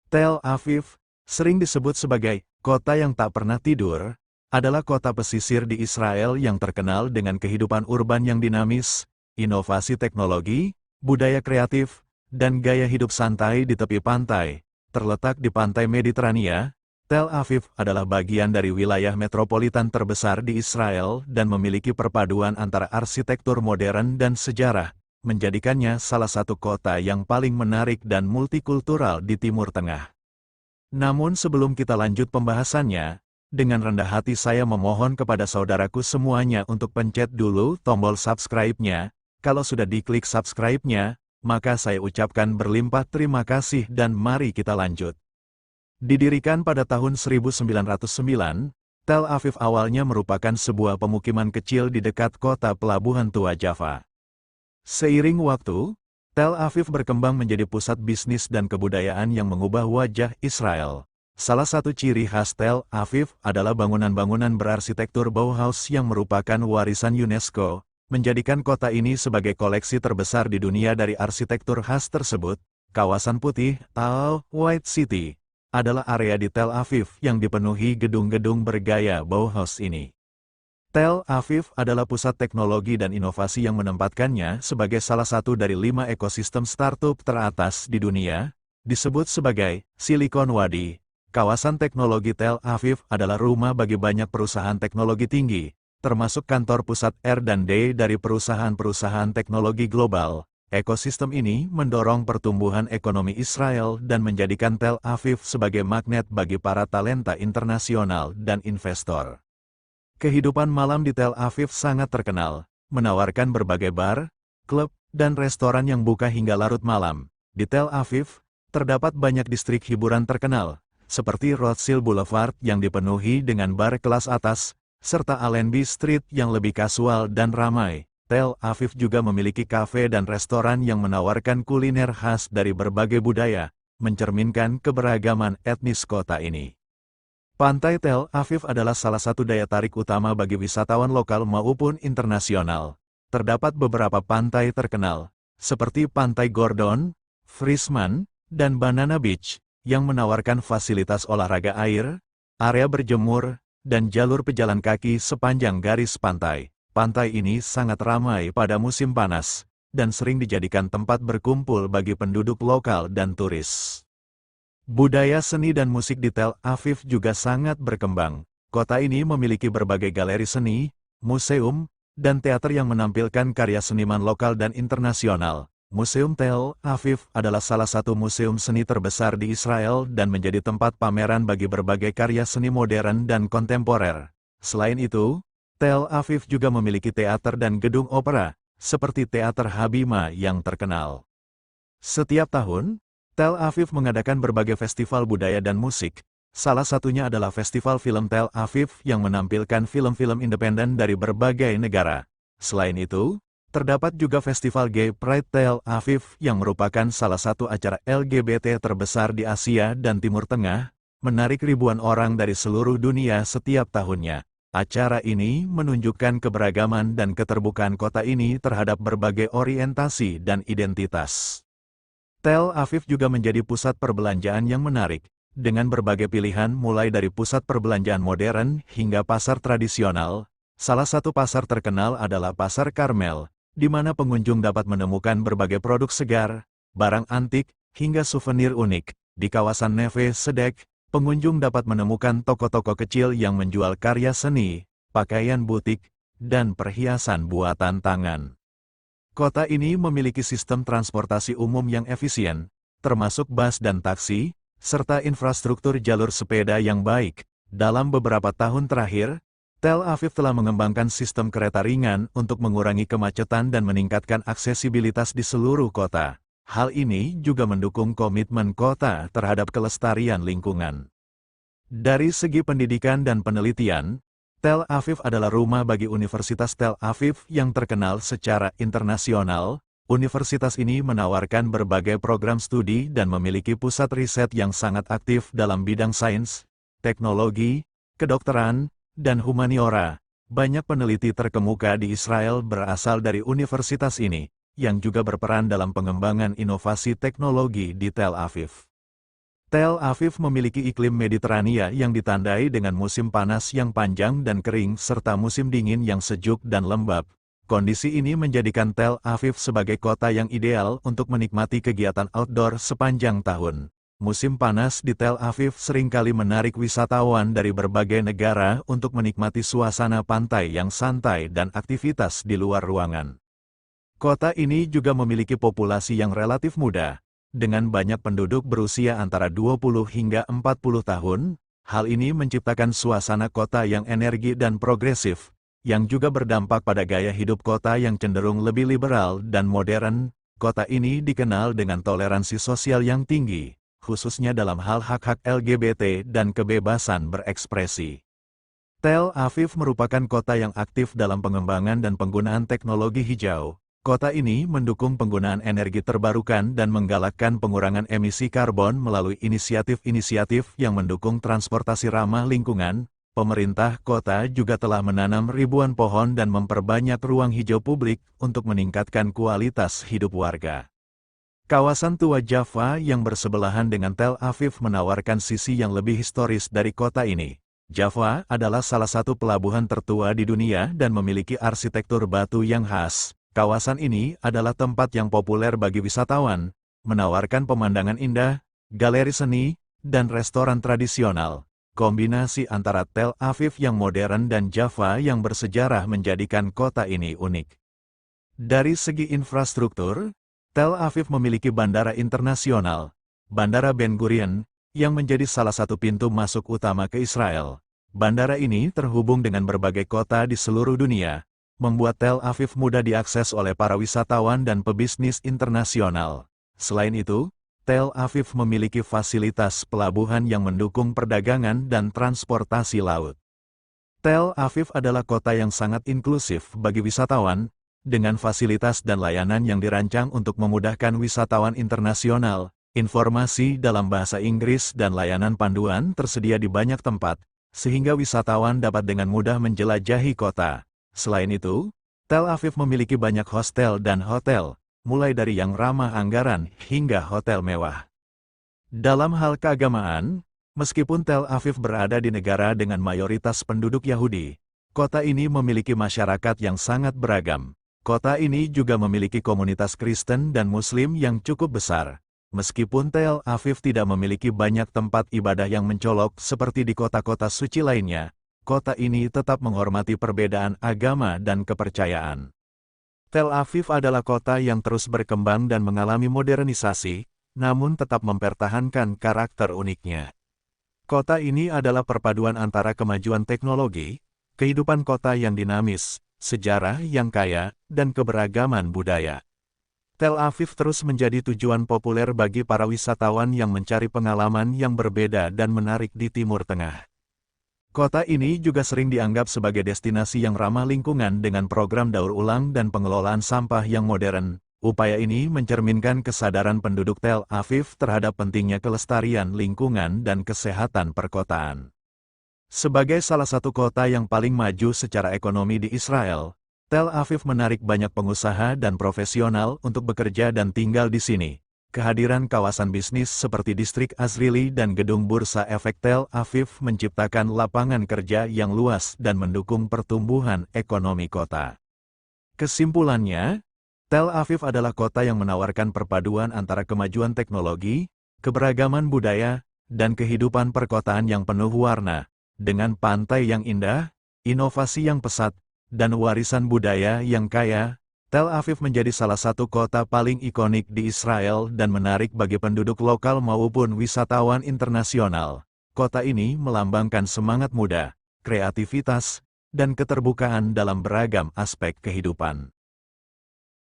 Tel Aviv, sering disebut sebagai kota yang tak pernah tidur, adalah kota pesisir di Israel yang terkenal dengan kehidupan urban yang dinamis, inovasi teknologi, budaya kreatif, dan gaya hidup santai di tepi pantai. Terletak di pantai Mediterania, Tel Aviv adalah bagian dari wilayah metropolitan terbesar di Israel dan memiliki perpaduan antara arsitektur modern dan sejarah, menjadikannya salah satu kota yang paling menarik dan multikultural di Timur Tengah. Namun sebelum kita lanjut pembahasannya, dengan rendah hati saya memohon kepada saudaraku semuanya untuk pencet dulu tombol subscribe-nya. Kalau sudah diklik subscribe-nya, maka saya ucapkan berlimpah terima kasih dan mari kita lanjut. Didirikan pada tahun 1909, Tel Aviv awalnya merupakan sebuah pemukiman kecil di dekat kota pelabuhan tua Java. Seiring waktu, Tel Aviv berkembang menjadi pusat bisnis dan kebudayaan yang mengubah wajah Israel. Salah satu ciri khas Tel Aviv adalah bangunan-bangunan berarsitektur Bauhaus yang merupakan warisan UNESCO, menjadikan kota ini sebagai koleksi terbesar di dunia dari arsitektur khas tersebut. Kawasan putih, atau White City, adalah area di Tel Aviv yang dipenuhi gedung-gedung bergaya Bauhaus ini. Tel Aviv adalah pusat teknologi dan inovasi yang menempatkannya sebagai salah satu dari 5 ekosistem startup teratas di dunia, disebut sebagai Silicon Wadi. Kawasan teknologi Tel Aviv adalah rumah bagi banyak perusahaan teknologi tinggi, termasuk kantor pusat R&D dari perusahaan-perusahaan teknologi global. Ekosistem ini mendorong pertumbuhan ekonomi Israel dan menjadikan Tel Aviv sebagai magnet bagi para talenta internasional dan investor. Kehidupan malam di Tel Aviv sangat terkenal, menawarkan berbagai bar, klub, dan restoran yang buka hingga larut malam. Di Tel Aviv, terdapat banyak distrik hiburan terkenal, seperti Rothschild Boulevard yang dipenuhi dengan bar kelas atas, serta Allenby Street yang lebih kasual dan ramai. Tel Aviv juga memiliki kafe dan restoran yang menawarkan kuliner khas dari berbagai budaya, mencerminkan keberagaman etnis kota ini. Pantai Tel Aviv adalah salah satu daya tarik utama bagi wisatawan lokal maupun internasional. Terdapat beberapa pantai terkenal, seperti Pantai Gordon, Friesman, dan Banana Beach, yang menawarkan fasilitas olahraga air, area berjemur, dan jalur pejalan kaki sepanjang garis pantai. Pantai ini sangat ramai pada musim panas, dan sering dijadikan tempat berkumpul bagi penduduk lokal dan turis. Budaya seni dan musik di Tel Aviv juga sangat berkembang. Kota ini memiliki berbagai galeri seni, museum, dan teater yang menampilkan karya seniman lokal dan internasional. Museum Tel Aviv adalah salah satu museum seni terbesar di Israel dan menjadi tempat pameran bagi berbagai karya seni modern dan kontemporer. Selain itu, Tel Aviv juga memiliki teater dan gedung opera, seperti Teater Habima yang terkenal. Setiap tahun, Tel Aviv mengadakan berbagai festival budaya dan musik. Salah satunya adalah Festival Film Tel Aviv yang menampilkan film-film independen dari berbagai negara. Selain itu, terdapat juga Festival Gay Pride Tel Aviv yang merupakan salah satu acara LGBT terbesar di Asia dan Timur Tengah, menarik ribuan orang dari seluruh dunia setiap tahunnya. Acara ini menunjukkan keberagaman dan keterbukaan kota ini terhadap berbagai orientasi dan identitas. Tel Aviv juga menjadi pusat perbelanjaan yang menarik, dengan berbagai pilihan mulai dari pusat perbelanjaan modern hingga pasar tradisional. Salah satu pasar terkenal adalah Pasar Karmel, di mana pengunjung dapat menemukan berbagai produk segar, barang antik, hingga souvenir unik. Di kawasan Neve Sedek, pengunjung dapat menemukan toko-toko kecil yang menjual karya seni, pakaian butik, dan perhiasan buatan tangan. Kota ini memiliki sistem transportasi umum yang efisien, termasuk bus dan taksi, serta infrastruktur jalur sepeda yang baik. Dalam beberapa tahun terakhir, Tel Aviv telah mengembangkan sistem kereta ringan untuk mengurangi kemacetan dan meningkatkan aksesibilitas di seluruh kota. Hal ini juga mendukung komitmen kota terhadap kelestarian lingkungan. Dari segi pendidikan dan penelitian, Tel Aviv adalah rumah bagi Universitas Tel Aviv yang terkenal secara internasional. Universitas ini menawarkan berbagai program studi dan memiliki pusat riset yang sangat aktif dalam bidang sains, teknologi, kedokteran, dan humaniora. Banyak peneliti terkemuka di Israel berasal dari universitas ini, yang juga berperan dalam pengembangan inovasi teknologi di Tel Aviv. Tel Aviv memiliki iklim Mediterania yang ditandai dengan musim panas yang panjang dan kering serta musim dingin yang sejuk dan lembab. Kondisi ini menjadikan Tel Aviv sebagai kota yang ideal untuk menikmati kegiatan outdoor sepanjang tahun. Musim panas di Tel Aviv seringkali menarik wisatawan dari berbagai negara untuk menikmati suasana pantai yang santai dan aktivitas di luar ruangan. Kota ini juga memiliki populasi yang relatif muda. Dengan banyak penduduk berusia antara 20 hingga 40 tahun, hal ini menciptakan suasana kota yang energi dan progresif, yang juga berdampak pada gaya hidup kota yang cenderung lebih liberal dan modern. Kota ini dikenal dengan toleransi sosial yang tinggi, khususnya dalam hal hak-hak LGBT dan kebebasan berekspresi. Tel Aviv merupakan kota yang aktif dalam pengembangan dan penggunaan teknologi hijau. Kota ini mendukung penggunaan energi terbarukan dan menggalakkan pengurangan emisi karbon melalui inisiatif-inisiatif yang mendukung transportasi ramah lingkungan. Pemerintah kota juga telah menanam ribuan pohon dan memperbanyak ruang hijau publik untuk meningkatkan kualitas hidup warga. Kawasan tua Jaffa yang bersebelahan dengan Tel Aviv menawarkan sisi yang lebih historis dari kota ini. Jaffa adalah salah satu pelabuhan tertua di dunia dan memiliki arsitektur batu yang khas. Kawasan ini adalah tempat yang populer bagi wisatawan, menawarkan pemandangan indah, galeri seni, dan restoran tradisional. Kombinasi antara Tel Aviv yang modern dan Jaffa yang bersejarah menjadikan kota ini unik. Dari segi infrastruktur, Tel Aviv memiliki bandara internasional, Bandara Ben Gurion, yang menjadi salah satu pintu masuk utama ke Israel. Bandara ini terhubung dengan berbagai kota di seluruh dunia, membuat Tel Aviv mudah diakses oleh para wisatawan dan pebisnis internasional. Selain itu, Tel Aviv memiliki fasilitas pelabuhan yang mendukung perdagangan dan transportasi laut. Tel Aviv adalah kota yang sangat inklusif bagi wisatawan, dengan fasilitas dan layanan yang dirancang untuk memudahkan wisatawan internasional. Informasi dalam bahasa Inggris dan layanan panduan tersedia di banyak tempat, sehingga wisatawan dapat dengan mudah menjelajahi kota. Selain itu, Tel Aviv memiliki banyak hostel dan hotel, mulai dari yang ramah anggaran hingga hotel mewah. Dalam hal keagamaan, meskipun Tel Aviv berada di negara dengan mayoritas penduduk Yahudi, kota ini memiliki masyarakat yang sangat beragam. Kota ini juga memiliki komunitas Kristen dan Muslim yang cukup besar. Meskipun Tel Aviv tidak memiliki banyak tempat ibadah yang mencolok seperti di kota-kota suci lainnya, kota ini tetap menghormati perbedaan agama dan kepercayaan. Tel Aviv adalah kota yang terus berkembang dan mengalami modernisasi, namun tetap mempertahankan karakter uniknya. Kota ini adalah perpaduan antara kemajuan teknologi, kehidupan kota yang dinamis, sejarah yang kaya, dan keberagaman budaya. Tel Aviv terus menjadi tujuan populer bagi para wisatawan yang mencari pengalaman yang berbeda dan menarik di Timur Tengah. Kota ini juga sering dianggap sebagai destinasi yang ramah lingkungan dengan program daur ulang dan pengelolaan sampah yang modern. Upaya ini mencerminkan kesadaran penduduk Tel Aviv terhadap pentingnya kelestarian lingkungan dan kesehatan perkotaan. Sebagai salah satu kota yang paling maju secara ekonomi di Israel, Tel Aviv menarik banyak pengusaha dan profesional untuk bekerja dan tinggal di sini. Kehadiran kawasan bisnis seperti distrik Azrili dan gedung Bursa Efek Tel Aviv menciptakan lapangan kerja yang luas dan mendukung pertumbuhan ekonomi kota. Kesimpulannya, Tel Aviv adalah kota yang menawarkan perpaduan antara kemajuan teknologi, keberagaman budaya, dan kehidupan perkotaan yang penuh warna. Dengan pantai yang indah, inovasi yang pesat, dan warisan budaya yang kaya, Tel Aviv menjadi salah satu kota paling ikonik di Israel dan menarik bagi penduduk lokal maupun wisatawan internasional. Kota ini melambangkan semangat muda, kreativitas, dan keterbukaan dalam beragam aspek kehidupan.